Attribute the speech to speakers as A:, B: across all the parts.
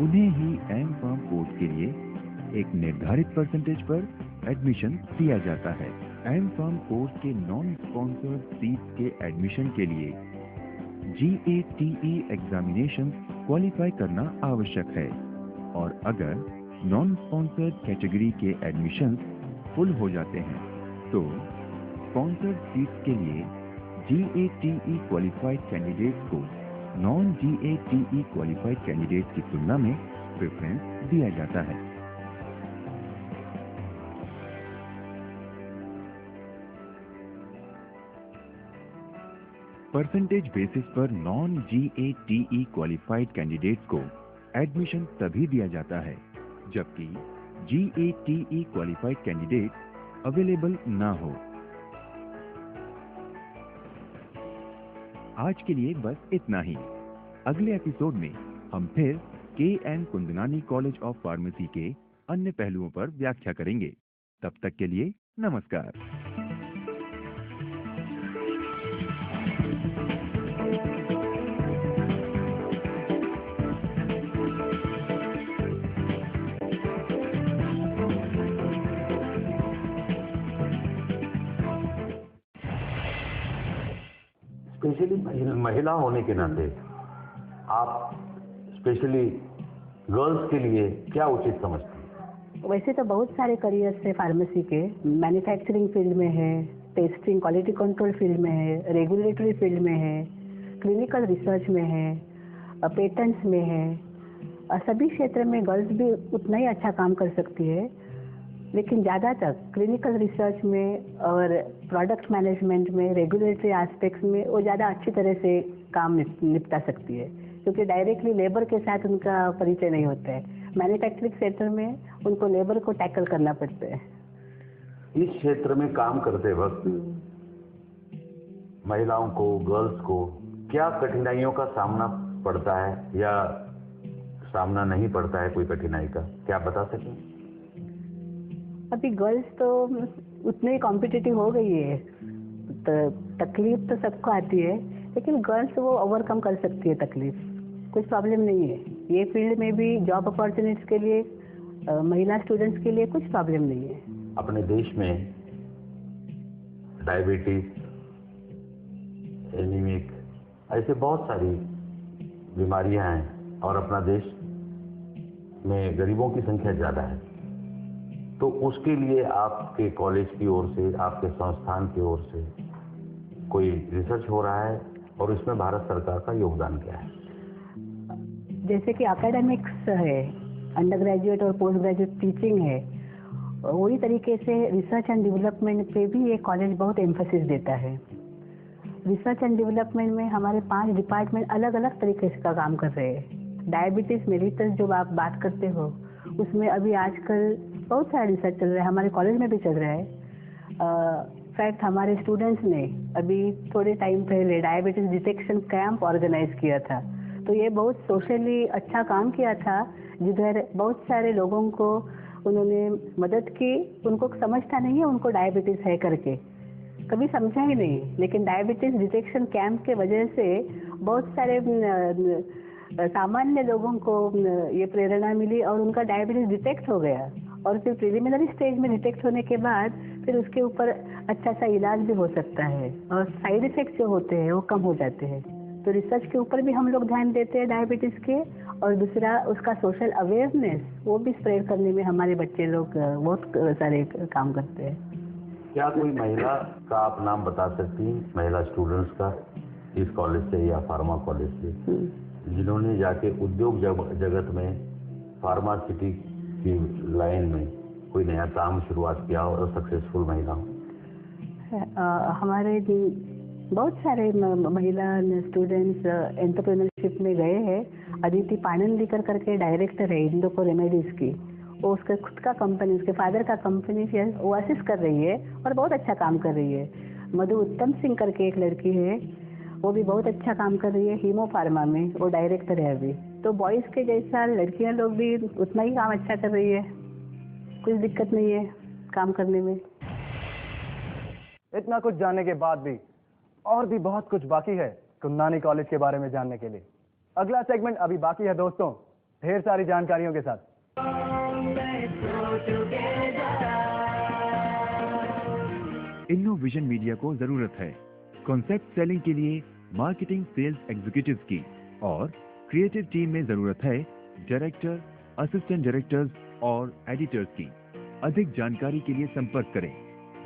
A: उन्हें ही M farm course के लिए एक निर्धारित परसेंटेज पर एडमिशन दिया जाता है। एम फार्म कोर्स के नॉन स्पॉन्सर्ड सीट के एडमिशन के लिए GATE एग्जामिनेशन क्वालिफाई करना आवश्यक है और अगर नॉन स्पॉन्सर्ड कैटेगरी के एडमिशंस फुल हो जाते हैं तो स्पॉन्सर्ड सीट्स के लिए GATE क्वालिफाइड कैंडिडेट्स को नॉन GATE क्वालिफाइड कैंडिडेट्स की तुलना में प्रेफरेंस दिया जाता है। परसेंटेज बेसिस पर नॉन GATE क्वालिफाइड कैंडिडेट्स को एडमिशन तभी दिया जाता है जबकि GATE क्वालिफाइड कैंडिडेट अवेलेबल ना हो। आज के लिए बस इतना ही। अगले एपिसोड में हम फिर KN Kundnani college of pharmacy के अन्य पहलुओं पर व्याख्या करेंगे। तब तक के लिए नमस्कार।
B: स्पेशली महिला होने के नाते आप स्पेशली गर्ल्स के लिए क्या उचित समझते हैं?
C: वैसे तो बहुत सारे करियर्स है फार्मेसी के। मैन्युफैक्चरिंग फील्ड में है, टेस्टिंग क्वालिटी कंट्रोल फील्ड में है, रेगुलेटरी फील्ड में है, क्लिनिकल रिसर्च में है, पेटेंट्स में है। सभी क्षेत्र में गर्ल्स भी उतना ही अच्छा काम कर सकती है, लेकिन ज़्यादातर क्लिनिकल रिसर्च में और प्रोडक्ट मैनेजमेंट में, रेगुलेटरी एस्पेक्ट्स में वो ज़्यादा अच्छी तरह से काम निपटा सकती है, क्योंकि डायरेक्टली लेबर के साथ उनका परिचय नहीं होता है। मैन्युफैक्चरिंग सेक्टर में उनको लेबर को टैकल करना पड़ता है।
B: इस क्षेत्र में काम करते वक्त महिलाओं को, गर्ल्स को क्या कठिनाइयों का सामना पड़ता है या सामना नहीं पड़ता है कोई कठिनाई का, क्या आप बता सकें?
C: अभी गर्ल्स तो उतनी ही कॉम्पिटिटिव हो गई है, तो तकलीफ तो सबको आती है, लेकिन गर्ल्स वो ओवरकम कर सकती है तकलीफ, कुछ प्रॉब्लम नहीं है। ये फील्ड में भी जॉब अपॉर्चुनिटीज के लिए महिला स्टूडेंट्स के लिए कुछ प्रॉब्लम नहीं है।
B: अपने देश में डायबिटीज, एनीमिक, ऐसे बहुत सारी बीमारियां हैं और अपना देश में गरीबों की संख्या ज़्यादा है, तो उसके लिए आपके कॉलेज की ओर से, आपके संस्थान की ओर से कोई रिसर्च हो रहा है और इसमें भारत सरकार का योगदान क्या है?
C: जैसे कि एकेडमिक्स है, अंडर ग्रेजुएट और पोस्ट ग्रेजुएट टीचिंग है, वही तरीके से रिसर्च एंड डेवलपमेंट पे भी ये कॉलेज बहुत एम्फेसिस देता है। रिसर्च एंड डेवलपमेंट में हमारे 5 डिपार्टमेंट अलग अलग तरीके से का काम कर रहे हैं। डायबिटीज मेलिटस जो आप बात करते हो, उसमें अभी आजकल बहुत सारा रिसर्च चल रहा है, हमारे कॉलेज में भी चल रहा है। फैक्ट हमारे स्टूडेंट्स ने अभी थोड़े टाइम पहले डायबिटीज डिटेक्शन कैंप ऑर्गेनाइज किया था, तो ये बहुत सोशली अच्छा काम किया था, जिधर बहुत सारे लोगों को उन्होंने मदद की। उनको समझता नहीं है उनको डायबिटीज है करके, कभी समझा ही नहीं, लेकिन डायबिटीज डिटेक्शन कैंप के वजह से बहुत सारे सामान्य लोगों को ये प्रेरणा मिली और उनका डायबिटीज डिटेक्ट हो गया। और फिर प्रिलिमिनरी स्टेज में डिटेक्ट होने के बाद फिर उसके ऊपर अच्छा सा इलाज भी हो सकता है और साइड इफेक्ट जो होते हैं वो कम हो जाते हैं। तो रिसर्च के ऊपर भी हम लोग ध्यान देते हैं डायबिटीज के, और दूसरा उसका सोशल अवेयरनेस वो भी स्प्रेड करने में हमारे बच्चे लोग बहुत सारे काम करते हैं।
B: क्या कोई महिला का आप नाम बता सकती हैं, महिला स्टूडेंट्स का, इस कॉलेज से या फार्मा कॉलेज से, जिन्होंने जाके उद्योग जगत में फार्मासिटी की लाइन में कोई नया काम शुरुआत किया और सक्सेसफुल महिला हो?
C: हमारे बहुत सारे महिला स्टूडेंट्स एंटरप्रेन्योरशिप में गए हैं। अदिति पानंदीकर करके डायरेक्टर है इंडोको रेमेडीज की, वो उसका खुद का कंपनी, उसके फादर का कंपनी वो असिस्ट कर रही है और बहुत अच्छा काम कर रही है। मधु उत्तम सिंह करके एक लड़की है, वो भी बहुत अच्छा काम कर रही है हीमो फार्मा में, वो डायरेक्टर है अभी। तो बॉयज़ के जैसा लड़कियां लोग भी उतना ही काम अच्छा कर रही है, कुछ दिक्कत नहीं है काम करने में।
D: इतना कुछ जानने के बाद भी और भी बहुत कुछ बाकी है कुंदनानी कॉलेज के बारे में जानने के लिए। अगला सेगमेंट अभी बाकी है दोस्तों, ढेर सारी जानकारियों के साथ।
A: इनोविजन मीडिया को जरूरत है कॉन्सेप्ट सेलिंग के लिए मार्केटिंग सेल्स एग्जीक्यूटिव्स की, और क्रिएटिव टीम में जरूरत है डायरेक्टर, असिस्टेंट डायरेक्टर्स और एडिटर्स की। अधिक जानकारी के लिए संपर्क करें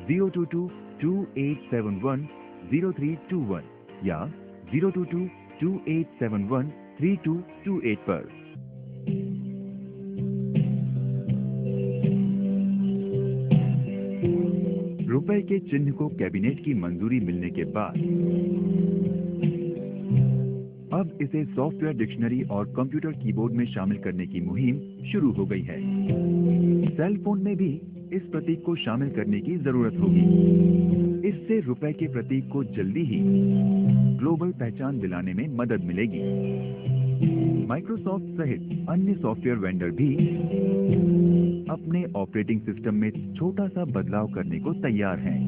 A: 022-2871-0321 या 022-2871-3228 पर। रुपए के चिन्ह को कैबिनेट की मंजूरी मिलने के बाद अब इसे सॉफ्टवेयर डिक्शनरी और कंप्यूटर कीबोर्ड में शामिल करने की मुहिम शुरू हो गई है। सेल फोन में भी इस प्रतीक को शामिल करने की जरूरत होगी। इससे रुपए के प्रतीक को जल्दी ही ग्लोबल पहचान दिलाने में मदद मिलेगी। माइक्रोसॉफ्ट सहित अन्य सॉफ्टवेयर वेंडर भी अपने ऑपरेटिंग सिस्टम में छोटा सा बदलाव करने को तैयार हैं।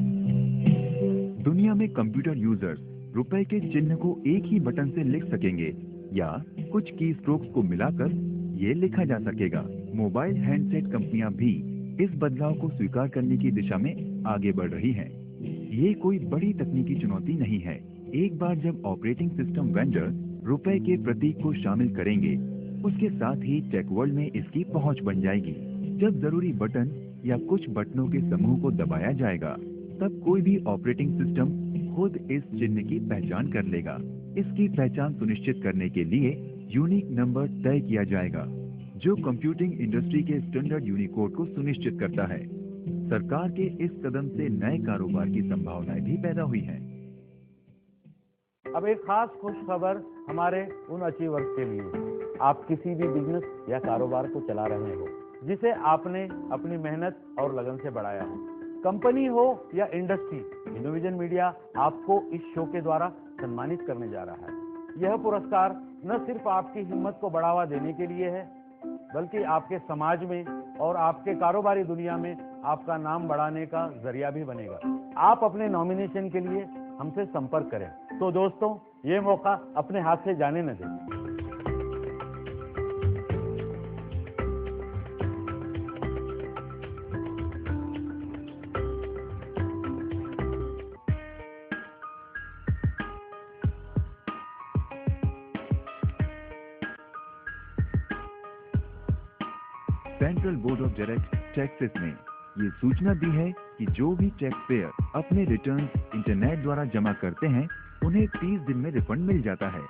A: दुनिया में कंप्यूटर यूजर्स रुपए के चिन्ह को एक ही बटन से लिख सकेंगे या कुछ की स्ट्रोक्स को मिलाकर ये लिखा जा सकेगा। मोबाइल हैंडसेट कंपनियां भी इस बदलाव को स्वीकार करने की दिशा में आगे बढ़ रही हैं। ये कोई बड़ी तकनीकी चुनौती नहीं है। एक बार जब ऑपरेटिंग सिस्टम वेंडर रुपए के प्रतीक को शामिल करेंगे, उसके साथ ही टेक वर्ल्ड में इसकी पहुंच बन जाएगी। जब जरूरी बटन या कुछ बटनों के समूह को दबाया जाएगा, तब कोई भी ऑपरेटिंग सिस्टम खुद इस चिन्ह की पहचान कर लेगा। इसकी पहचान सुनिश्चित करने के लिए यूनिक नंबर तय किया जाएगा, जो कंप्यूटिंग इंडस्ट्री के स्टैंडर्ड यूनिकोड को सुनिश्चित करता है। सरकार के इस कदम से नए कारोबार की संभावनाएं भी पैदा हुई हैं।
B: अब एक खास खुश खबर हमारे उन अचीवर्स के लिए। आप किसी भी बिजनेस या कारोबार को चला रहे हो जिसे आपने अपनी मेहनत और लगन से बढ़ाया है, कंपनी हो या इंडस्ट्री, इनोविजन मीडिया आपको इस शो के द्वारा सम्मानित करने जा रहा है। यह पुरस्कार न सिर्फ आपकी हिम्मत को बढ़ावा देने के लिए है, बल्कि आपके समाज में और आपके कारोबारी दुनिया में आपका नाम बढ़ाने का जरिया भी बनेगा। आप अपने नॉमिनेशन के लिए हमसे संपर्क करें। तो दोस्तों, ये मौका अपने हाथ से जाने न दें।
A: Central board of direct taxes ने ये सूचना दी है कि जो भी टैक्स पेयर अपने रिटर्न्स इंटरनेट द्वारा जमा करते हैं, उन्हें 30 दिन में रिफंड मिल जाता है।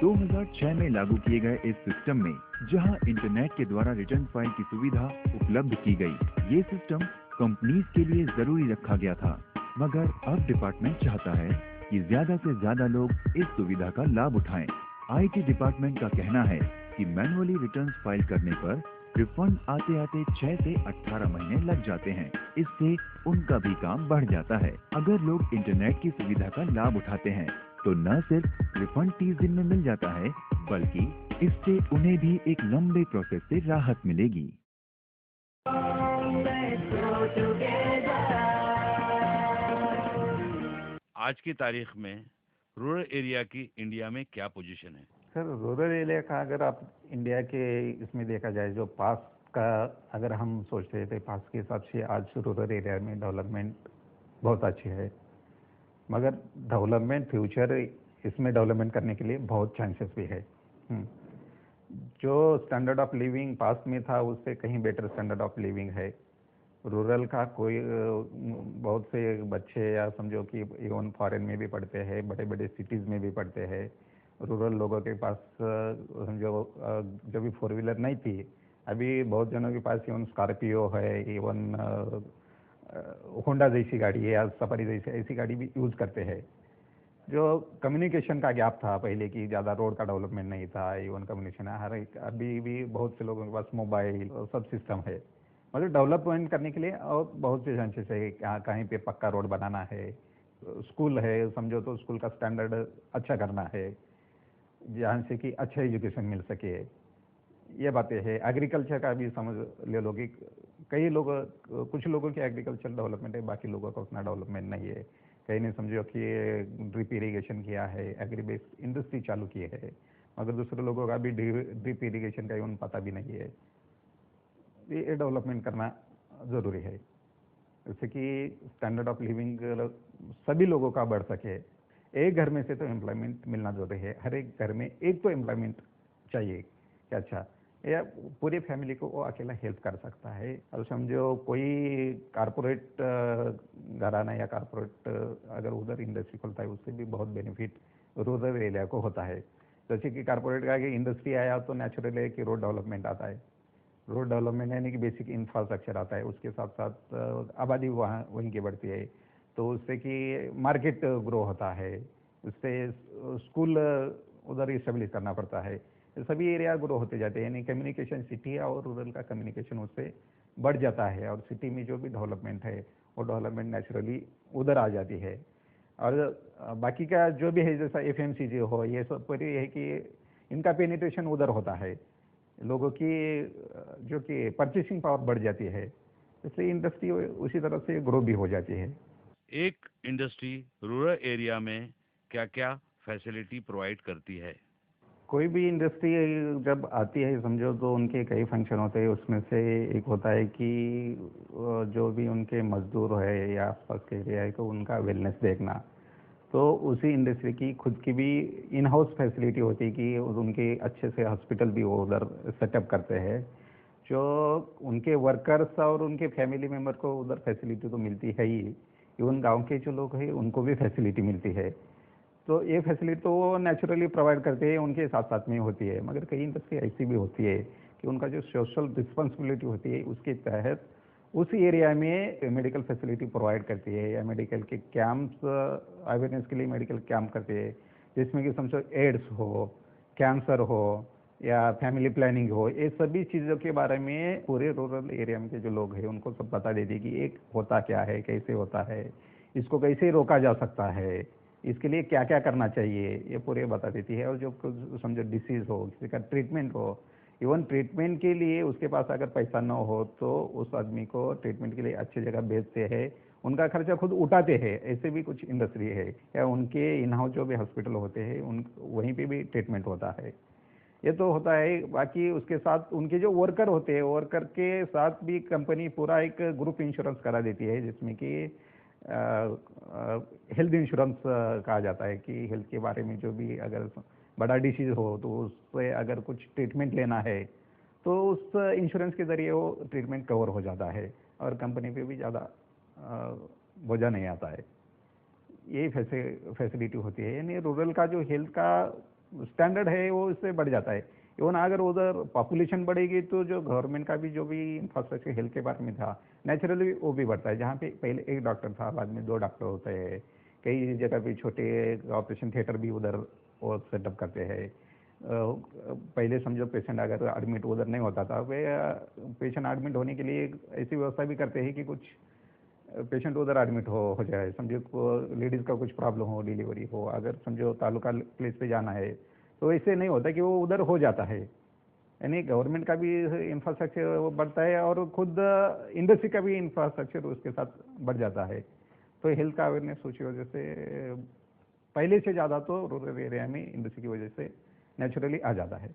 A: 2006 में लागू किए गए इस सिस्टम में, जहां इंटरनेट के द्वारा रिटर्न फाइल की सुविधा उपलब्ध की गई, ये सिस्टम कंपनीज के लिए जरूरी रखा गया था। मगर अब डिपार्टमेंट चाहता है कि ज्यादा से ज्यादा लोग इस सुविधा का लाभ उठाएं। IT डिपार्टमेंट का कहना है कि मैनुअली रिटर्न फाइल करने पर रिफंड आते आते 6 से 18 महीने लग जाते हैं। इससे उनका भी काम बढ़ जाता है। अगर लोग इंटरनेट की सुविधा का लाभ उठाते हैं, तो न सिर्फ रिफंड 30 दिन में मिल जाता है, बल्कि इससे उन्हें भी एक लंबे प्रोसेस से राहत मिलेगी।
E: आज की तारीख में रूरल एरिया की इंडिया में क्या पोजीशन है?
F: सर, रूरल एरिया का अगर आप इंडिया के इसमें देखा जाए, जो पास का अगर हम सोचते थे, पास के हिसाब से आज रूरल एरिया में डेवलपमेंट बहुत अच्छी है। मगर डेवलपमेंट फ्यूचर इसमें डेवलपमेंट करने के लिए बहुत चांसेस भी है। जो स्टैंडर्ड ऑफ लिविंग पास में था, उससे कहीं बेटर स्टैंडर्ड ऑफ लिविंग है। रूरल का कोई बहुत से बच्चे या समझो कि इवन फॉरेन में भी पढ़ते हैं, बड़े बड़े सिटीज़ में भी पढ़ते हैं। रूरल लोगों के पास समझो जब भी 4 व्हीलर नहीं थी, अभी बहुत जनों के पास इवन स्कॉर्पियो है, इवन होंडा जैसी गाड़ी है या सफारी जैसी ऐसी गाड़ी भी यूज़ करते हैं। जो कम्युनिकेशन का गैप था पहले की, ज़्यादा रोड का डेवलपमेंट नहीं था, इवन कम्युनिकेशन हर एक, अभी भी बहुत से लोगों के पास मोबाइल सब सिस्टम है। मतलब डेवलपमेंट करने के लिए और बहुत से चांसेस है। कहीं पे पक्का रोड बनाना है, स्कूल है समझो तो स्कूल का स्टैंडर्ड अच्छा करना है, जहाँ से कि अच्छा एजुकेशन मिल सके। ये बातें है। एग्रीकल्चर का भी समझ ले लो कि कई लोग, कुछ लोगों की एग्रीकल्चर डेवलपमेंट है, बाकी लोगों का उतना डेवलपमेंट नहीं है। कहीं ने समझो कि ड्रिप इरीगेशन किया है, एग्री बेस्ड इंडस्ट्री चालू की है, मगर दूसरे लोगों का भी ड्रिप इरिगेशन का इवन पता भी नहीं है। ये डेवलपमेंट करना ज़रूरी है, जैसे कि स्टैंडर्ड ऑफ लिविंग सभी लोगों का बढ़ सके। एक घर में से तो एम्प्लॉयमेंट मिलना जरूरी है, हर एक घर में एक तो एम्प्लॉयमेंट चाहिए कि अच्छा, या पूरी फैमिली को वो अकेला हेल्प कर सकता है। अब समझो कोई कारपोरेट घराना या कारपोरेट अगर उधर इंडस्ट्री खोलता है, उससे भी बहुत बेनिफिट रूरल एरिया को होता है। जैसे कि कारपोरेट का इंडस्ट्री आया तो नेचुरल है कि रोड डेवलपमेंट आता है। रोड डेवलपमेंट यानी कि बेसिक इंफ्रास्ट्रक्चर आता है, उसके साथ साथ आबादी वहाँ वहीं की बढ़ती है, तो उससे कि मार्केट ग्रो होता है, उससे स्कूल उधर इस्टेब्लिश करना पड़ता है, सभी एरिया ग्रो होते जाते हैं। यानी कम्युनिकेशन सिटी और रूरल का कम्युनिकेशन उससे बढ़ जाता है, और सिटी में जो भी डेवलपमेंट है वो डेवलपमेंट नेचुरली उधर आ जाती है। और बाकी का जो भी है, जैसा FMCG हो, ये सब पर ये है कि इनका पेनिट्रेशन उधर होता है, लोगों की जो कि परचेसिंग पावर बढ़ जाती है, इसलिए इंडस्ट्री उसी तरह से ग्रो भी हो जाती है।
E: एक इंडस्ट्री रूरल एरिया में क्या क्या फैसिलिटी प्रोवाइड करती है?
F: कोई भी इंडस्ट्री जब आती है, समझो तो उनके कई फंक्शन होते हैं। उसमें से एक होता है कि जो भी उनके मजदूर है या आसपास के एरिया है, तो उनका वेलनेस देखना। तो उसी इंडस्ट्री की खुद की भी इन हाउस फैसिलिटी होती है कि उनके अच्छे से हॉस्पिटल भी वो उधर सेटअप करते हैं। जो उनके वर्कर्स और उनके फैमिली मेम्बर को उधर फैसिलिटी तो मिलती है ही, इवन गांव के जो लोग हैं उनको भी फैसिलिटी मिलती है। तो ये फैसिलिटी तो वो नेचुरली प्रोवाइड करते हैं, उनके साथ साथ में होती है। मगर कई इंडस्ट्री ऐसी भी होती है कि उनका जो सोशल रिस्पॉन्सिबिलिटी होती है, उसके तहत उस एरिया में मेडिकल फैसिलिटी प्रोवाइड करती है, या मेडिकल के कैंप्स अवेयरनेस के लिए मेडिकल कैंप करते हैं, जिसमें कि समझो एड्स हो, कैंसर हो या फैमिली प्लानिंग हो, ये सभी चीज़ों के बारे में पूरे रूरल एरिया में के जो लोग हैं उनको सब बता देती है कि एक होता क्या है, कैसे होता है, इसको कैसे रोका जा सकता है, इसके लिए क्या क्या करना चाहिए, ये पूरे बता देती है। और जो समझो डिसीज हो, किसी का ट्रीटमेंट हो, इवन ट्रीटमेंट के लिए उसके पास अगर पैसा न हो तो उस आदमी को ट्रीटमेंट के लिए अच्छी जगह भेजते हैं, उनका खर्चा खुद उठाते हैं। ऐसे भी कुछ इंडस्ट्री है, या उनके इन हाउस जो भी हॉस्पिटल होते हैं उन वहीं पे भी ट्रीटमेंट होता है। ये तो होता है। बाकी उसके साथ उनके जो वर्कर होते हैं, वर्कर के साथ भी कंपनी पूरा एक ग्रुप इंश्योरेंस करा देती है, जिसमें कि हेल्थ इंश्योरेंस कहा जाता है कि हेल्थ के बारे में जो भी अगर बड़ा डिसीज हो तो उससे अगर कुछ ट्रीटमेंट लेना है तो उस इंश्योरेंस के जरिए वो ट्रीटमेंट कवर हो जाता है, और कंपनी पे भी ज़्यादा बोझा नहीं आता है। यही फैसिलिटी होती है। यानी रूरल का जो हेल्थ का स्टैंडर्ड है वो इससे बढ़ जाता है। इवन अगर उधर पॉपुलेशन बढ़ेगी तो जो गवर्नमेंट का भी जो भी इंफ्रास्ट्रक्चर हेल्थ के बारे में था, नेचुरली वो भी बढ़ता है। जहाँ पे पहले एक डॉक्टर था, बाद में 2 डॉक्टर होते हैं। कई जगह पे छोटे ऑपरेशन थिएटर भी उधर वो सेटअप करते हैं। पहले समझो पेशेंट अगर एडमिट उधर नहीं होता था, वे पेशेंट एडमिट होने के लिए ऐसी व्यवस्था भी करते हैं कि कुछ पेशेंट उधर एडमिट हो जाए। समझो लेडीज़ का कुछ प्रॉब्लम हो, डिलीवरी हो, अगर समझो तालुका प्लेस पे जाना है तो ऐसे नहीं होता कि वो उधर हो जाता है। यानी गवर्नमेंट का भी इंफ्रास्ट्रक्चर बढ़ता है और खुद इंडस्ट्री का भी इंफ्रास्ट्रक्चर उसके साथ बढ़ जाता है। तो हेल्थ का अवेयरनेस उसकी वजह से पहले से ज़्यादा तो रूरल एरिया में इंडस्ट्री की वजह से नेचुरली आ जाता है।